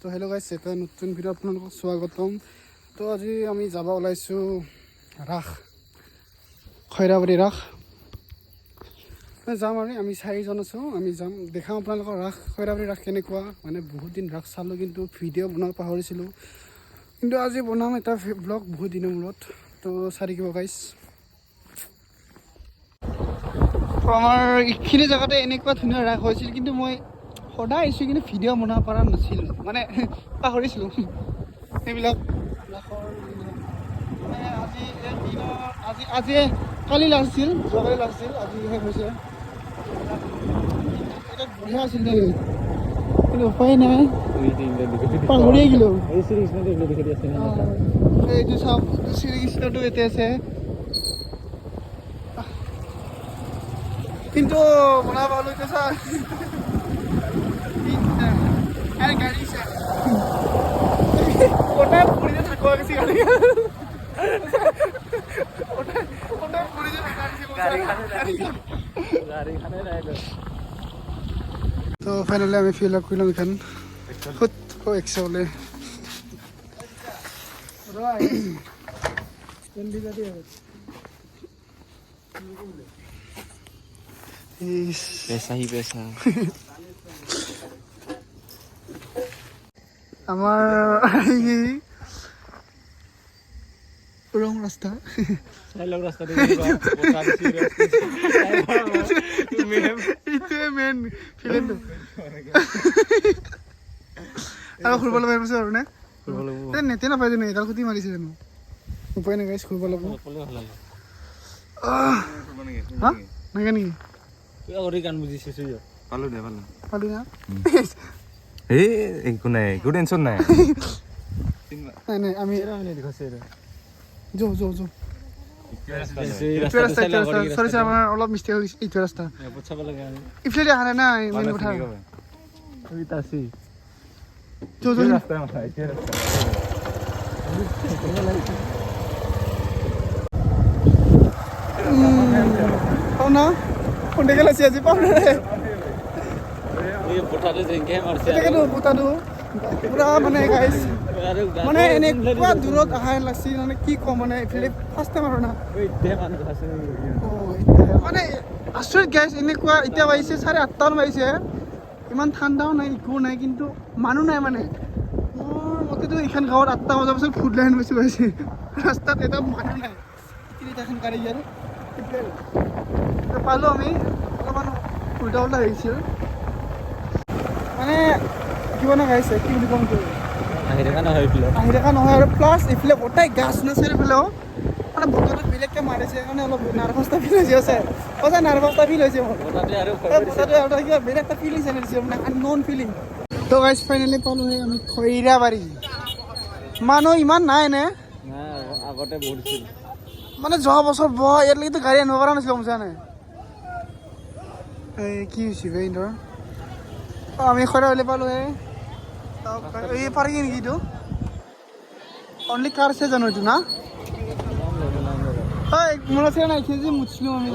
তো হেল্ল' গাইছ, এটা নতুন ভিডিঅ' আপোনালোকক স্বাগতম। তো আজি আমি যাব ওলাইছোঁ ৰাস, খৈৰাবাৰী ৰাস যাম আৰু আমি 4জন আছোঁ। আমি যাম, দেখাম আপোনালোকৰ ৰাস, খৈৰাবাৰী ৰাস কেনেকুৱা। মানে বহুত দিন ৰাস চালোঁ কিন্তু ভিডিঅ' বনাব পাহৰিছিলোঁ, কিন্তু আজি বনাম এটা ব্লগ বহুত দিনৰ মূৰত। তো চাই থাকিব গাইছ। তো আমাৰ এইখিনি জেগাতে এনেকুৱা ধুনীয়া ৰাস হৈছিল, কিন্তু মই সদায় আহিছোঁ কিন্তু ভিডিঅ' বনাব পৰা নাছিলোঁ, মানে পাহৰিছিলোঁ সেইবিলাক ৰাসৰ। মানে আজি আজি কালি লাষ্ট আছিল, যোৱাকালি লাষ্ট আছিল, আজি শেষ হৈছে। এটা বঢ়িয়া আছিল দেই, কিন্তু উপায় নাই, পাহৰিয়ে গ'লোঁ। এইটো চাওক, শ্ৰীকৃষ্ণটো ইয়াতে আছে, কিন্তু বনাব পালোঁ। এতিয়া চা গাড়ী ওটা পুৰীতে থাকো গেছি তো ফাইনালি আমি ফিল আপ কৰিলোঁ এইখন খুদ একশো বলে पैसा ही पैसा। আমাৰ ৰং ৰাস্তা মেইন ফিল্মটো আৰু ঘূৰিব লগা পাইছে আৰু নে নেটে নাপায় জানো, এডাল খুটি মাৰিছে জানো, উপায় নাই গাইছ, ঘূৰিব লাগিব। হা নাগে নেকি গান বুজিছে পালো দে পালো পালি না একো নাই, একো টেনশ্যন নাই। নাই নাই আমি আমাৰ অলপ মিষ্টেক হৈ গৈছে। এইটো ৰাস্তা ইফালে অহা নাই না, মেইন কথা। পাও না কোনটা গেল আজি পাও না পোতাটো পুৰা মানে গাইছ, মানে এনেকুৱা দূৰত অহা লাগছিল, মানে কি ক'ম, মানে এইফালে ফাৰ্ষ্ট টাইম আৰু না, মানে আচৰিত গাইছ। এনেকুৱা এতিয়া বাজিছে 8:30 বাজিছে, ইমান ঠাণ্ডাও নাই, একো নাই, কিন্তু মানুহ নাই। মানে মোৰ মতেতো এইখন গাঁৱত 8টা বজাৰ পাছত ফুড লাইন বেছি পাইছে, ৰাস্তাত এটা মানুহ নাই। তিনিটাখন গাড়ী ইয়াত পালোঁ আমি, অলপমান উল্টা উল্টা আহিছিল, মানে কিবা না গাইছে, কি বুলি ক'ম, আহি থকা নহয় আৰু প্লাছ এইফালে গোটাই গাছ না চাৰিওফালেও, মানে বতৰটো বেলেগকৈ মাৰিছে, সেইকাৰণে অলপ নাৰ্ভাছ এটা ফিল হৈছে। সঁচা নাৰ্ভাছ এটা ফিল হৈছে মোৰ, বতৰটো আৰু কিবা বেলেগ এটা ফিলিংছ আনিছে, মানে আনন'ন ফিলিং। তো গাইছ ফাইনেলি পালোঁ সেই আমি খৈৰাবাৰী। মানুহ ইমান নাই নে, আগতে বহুত ছিল, মানে যোৱা বছৰ ইয়ালৈকেতো গাড়ী আনিব পৰা নাছিলোঁ, বুজা নাই। এই কি হৈছে বে ইহঁতৰ। আমি খৈৰাবাৰী পালোঁ। এই পাৰ্কিং নেকি এইটো, অনলি কাৰ আছে জানো এইটো না? হয় মনত আছে নাই, এইখিনি যে মুচিলোঁ আমি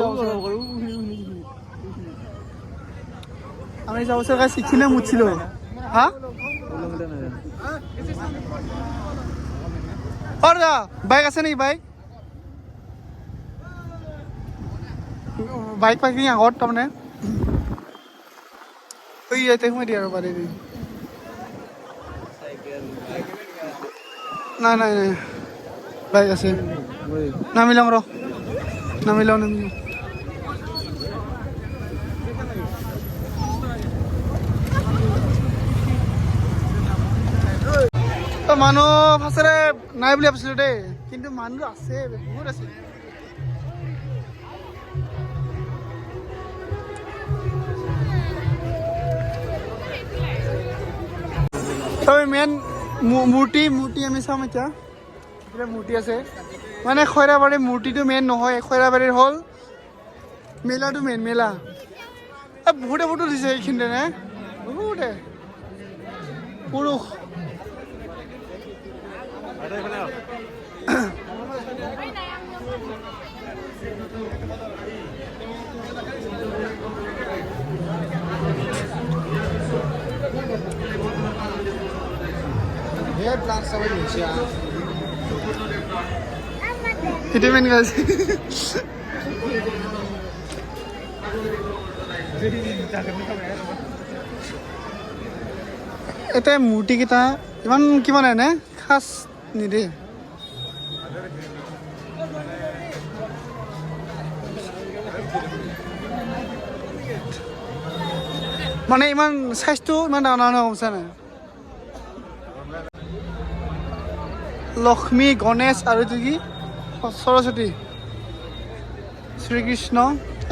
যাব গাইছ, এইখিনিয়ে মুচিলোঁ। হা বাইক আছে নেকি? বাইক পাৰ্কিং আগত তাৰমানে ইয়াতে সোমাই দিয়ে আৰু পাৰি দি। নাই নাই নাই বাইক আছে, নামি লওঁ নামি লওঁ। মানুহ ফাৰ্ষ্টতে নাই বুলি ভাবিছিলোঁ দেই, কিন্তু মানুহ আছে, বহুত আছে। মেইন মূৰ্তি আমি চাম এতিয়া, মূৰ্তি আছে। মানে খৈৰাবাৰীৰ মূৰ্তিটো মেইন নহয়, খৈৰাবাৰীৰ হ'ল মেলাটো মেইন, মেলা। বহুতে ফটো দিছে এইখিনিতে নে, বহুতে পুৰুষ। এটা মেন গাছ এটা মূৰ্তিকেইটা ইমান কিমান এনে খাচ নিদিয়ে মানে ইমান চাইজটো ইমান ডাঙৰ ডাঙৰ কমছে নাই লক্ষ্মী গণেশ আৰু এইটো কি সৰস্বতী শ্ৰীকৃষ্ণ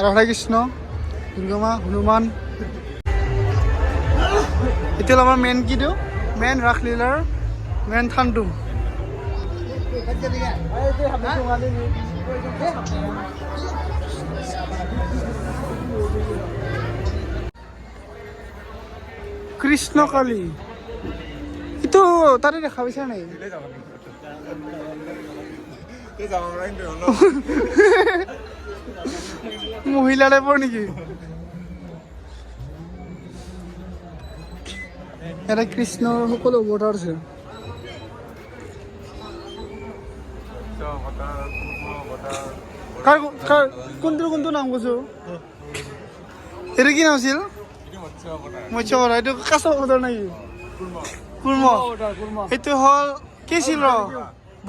ৰাধাকৃষ্ণ দুৰ্গা মা হনুমান এতিয়া আমাৰ মেইন কিটো মেইন ৰাসলীলাৰ মেইন থানটো কৃষ্ণকালী এইটো তাতে দেখা পাইছা নাই মহিলা টাইপৰ নেকি এটা কৃষ্ণৰ সকলো অৱতাৰ আছে কোনটো নাম কৈছো এইটো কি নাম আছিল মৎস্য অৱতাৰ এইটো কাছ অৱতাৰ নেকি কুৰ্ম এইটো হ'ল কি আছিল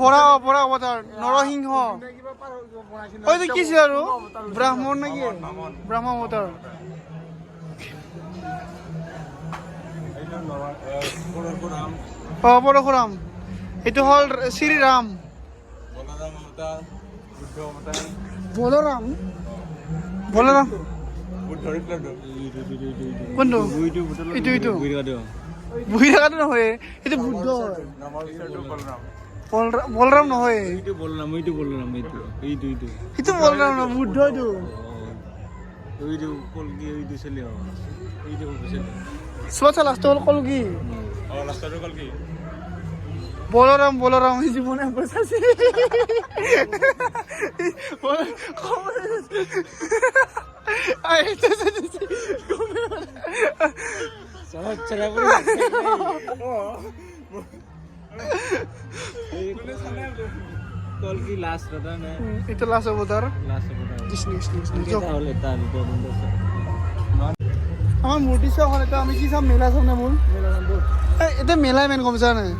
বৰা অৱতাৰ নৰসিংহ এইটো কি আছিল আৰু ব্ৰাহ্মণ নেকি ব্ৰহ্ম অৱতাৰ পৰশুৰাম এইটো হ'ল শ্ৰীৰাম বলৰাম কোনটো এইটো বহি থকাটো নহয় এইটো বুদ্ধ বলৰাম নহয় সেইটো বলৰাম নহয় বুদ্ধ এইটো চবতছে লাষ্ট হ'ল কলকি বলৰাম জীৱনে বচাইছে itu last অবতাৰ আমাৰ মূৰ্তি চাও হলে তো আমি কি চাম মেলা চাম না মোৰ এটা মেলাই মেন কমছা নাই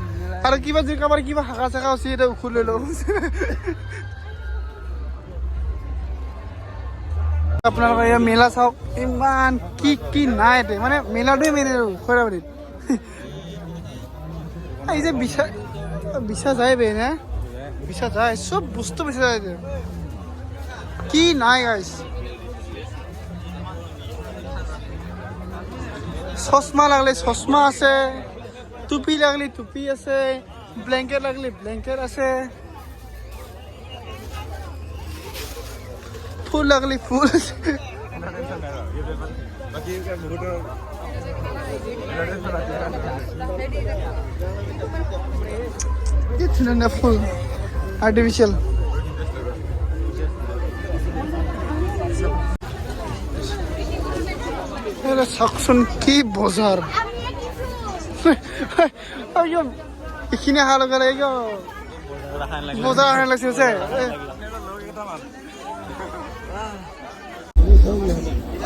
আৰু কিবা যে কাবাৰ কিবা হাকা চাকা আছে এটা উখুৰ লৈ লওঁ আপোনালোকে এই মেলা চাওক ইমান কি নাই এতে মানে মেলাটোৱে মেন আৰু খৈৰাবাৰীত এই যে বিছা যায় বে না বিছা যায় সব বস্তু বিছা যায় কি নাই গাইস চশমা লাগলে চশমা আছে টুপি লাগলে টুপি আছে ব্ল্যাঙ্কেট লাগলে ব্ল্যাঙ্কেট আছে ফুল লাগলে ফুল আছে It's not full artificial. এটা সাকশন কি বজার আইও এখানে হালো গেলে আইও বজার আনা লাগছে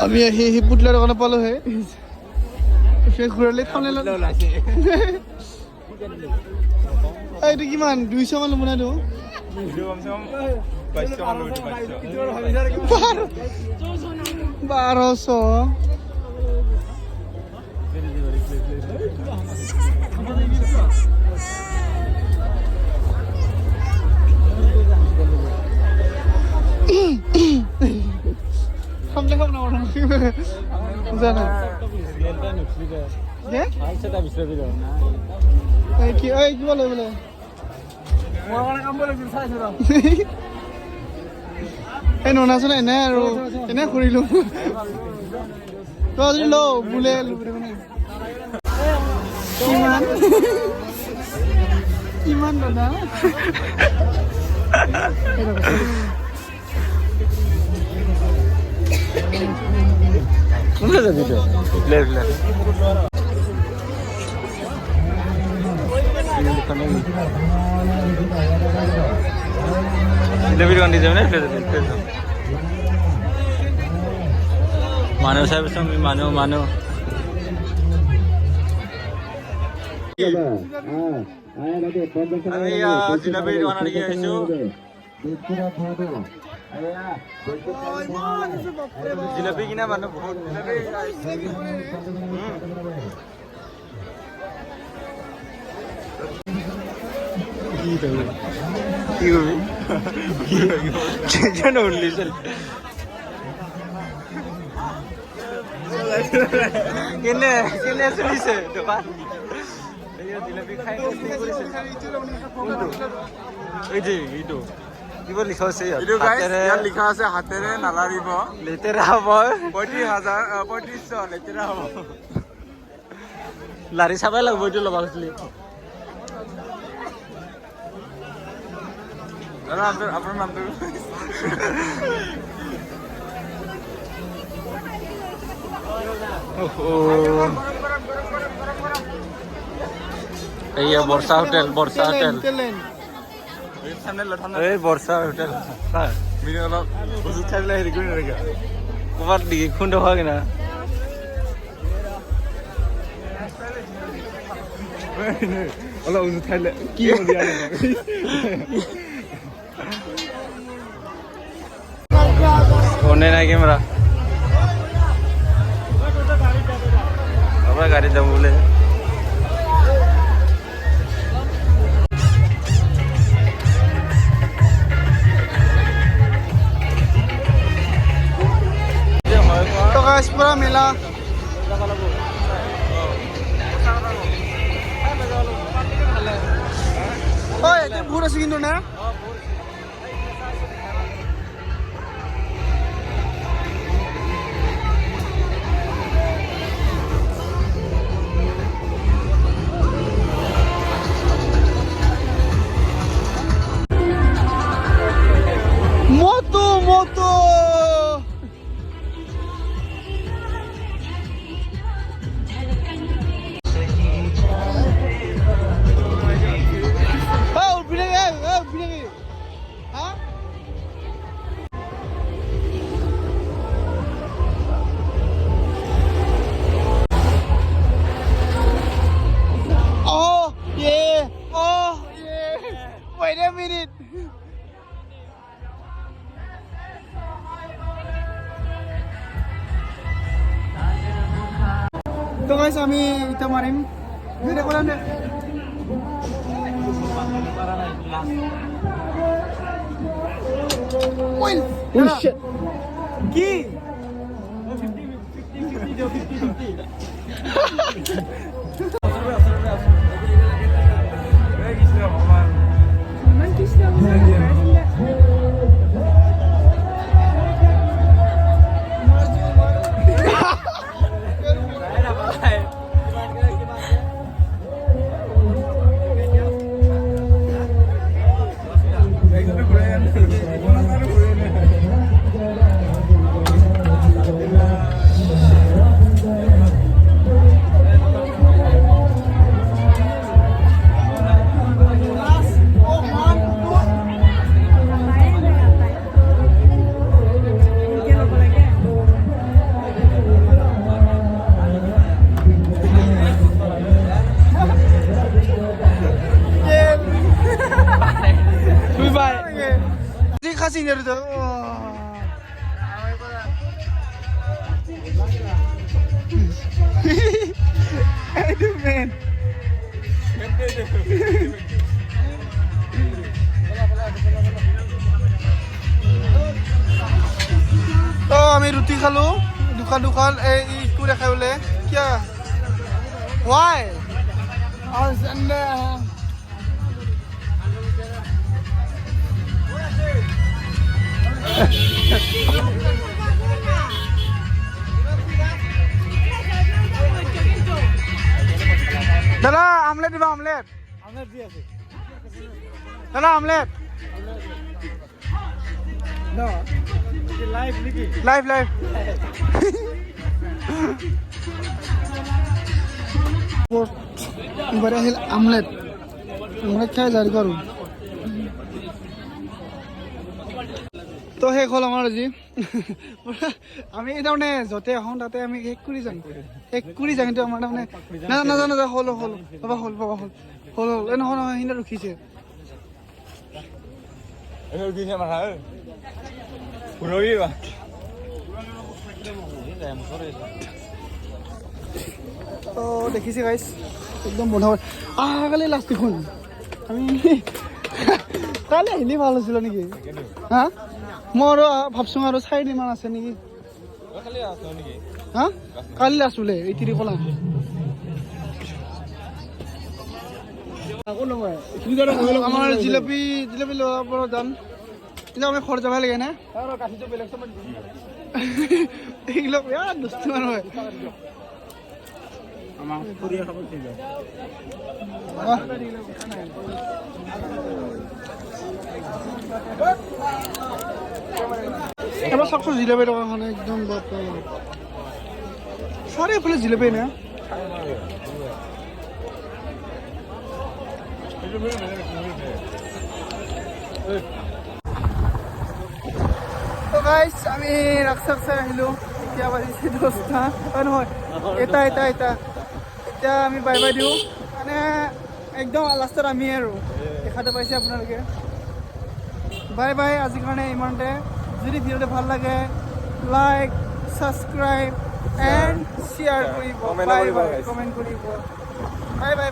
আমি এই পুতলার দোকানে পালো হে সে ঘুরালে থামলে লাগছে এইটো কিমান 200 মান বনাই দিও 1200 Không nào ra này. Thế? Ê kìa ơi, cứ vào lời. Ê nó nào này nè rồi. Cái này khuri luôn. Rồi đi lô, bule luôn này. Iman. Iman đó. Mana tadi tu? Left. এইখন জিলাপিৰ দোকান দি যাম নে মানুহ চাবিচোন মানুহ আমি জিলাপিৰ দোকানত দেখি আহিছোঁ জিলাপি কিনা মানুহ বহুত কি করবি উঠলি চল কেনে চলিছে দোকান জিলাপি খাই এই যে এইটো কিবা লিখা আছে লিখা আছে হাতেৰে নালাৰিব লেতেৰা হ'ব 35,000 লেতেৰা হ'ব লাৰি চাবই লাগিব এইটো ল'ব গৈছিলি আপোনাৰ নামটো এইয়া বৰ্ষা হোটেল এই বৰ্ষা হোটেল অলপ ওষুধ খাই পেলাই হেৰি কৰি নাথাকে ক'ৰবাত নেকি খুন্দ খোৱা কিনা অলপ ওষুধ খাইলে কি ফোনে নাই কেমেৰা আমরা গাড়ি যাবো বলে তো গাইস পুরা মেলা ওই এটা ভুল আছে কিন্তু না moto oh bine ha oh yeah wait a minute তো গাইস আমি এটা মারিম ভিডিও করলাম না ওই কি 信じるとAduh men তো আমি রুটি খালো দোকান এই ইটো দেখাই বলে কিয়া why দাদা আমলেট দিবা আমলেট দি আছে দাদা আমলেট না লাইভ নাকি লাইভ এবারে আহিল আমলেট মই খাই জাৰি কৰোঁ তো শেষ হ'ল আমাৰ আজি আমি তাৰমানে য'তে আহোঁ তাতে আমি শেষ কৰি যাম কিন্তু আমাৰ তাৰমানে নাজানো হ'ল বাবা হ'ল এই নহয় সিহঁতে ৰখিছে তো দেখিছে গাইছ একদম বন্ধ কালি লাষ্ট দেখোন আমি কালি আহিলে ভাল হৈছিল নেকি হা মই আৰু ভাবছোঁ আৰু 4 দিনমান আছে নেকি হা কালি লাষ্ট বোলে 80 ক'লা আমাৰ জিলাপি লোৱাৰ পৰা যাম কিন্তু আমি ঘৰ যাব লাগে না এইবিলাক বিৰাট দুষ্টি মানুহ হয় এবাৰ চাওকচোন জিলাপি দোকানখন একদম চাৰিওফালে জিলাপি না তো গাইছ আমি ৰাস্তা আহিলোঁ এতিয়া বাজিছে 10টা নহয় এটা এতিয়া আমি বাই দিওঁ মানে একদম লাষ্টত আমি আৰু দেখাটো পাইছে আপোনালোকে বাই আজিৰ কাৰণে ইমানতে যদি ভিডিঅ'টো ভাল লাগে লাইক ছাবস্ক্ৰাইব এণ্ড শ্বেয়াৰ কৰিব কমেণ্ট কৰিব বাই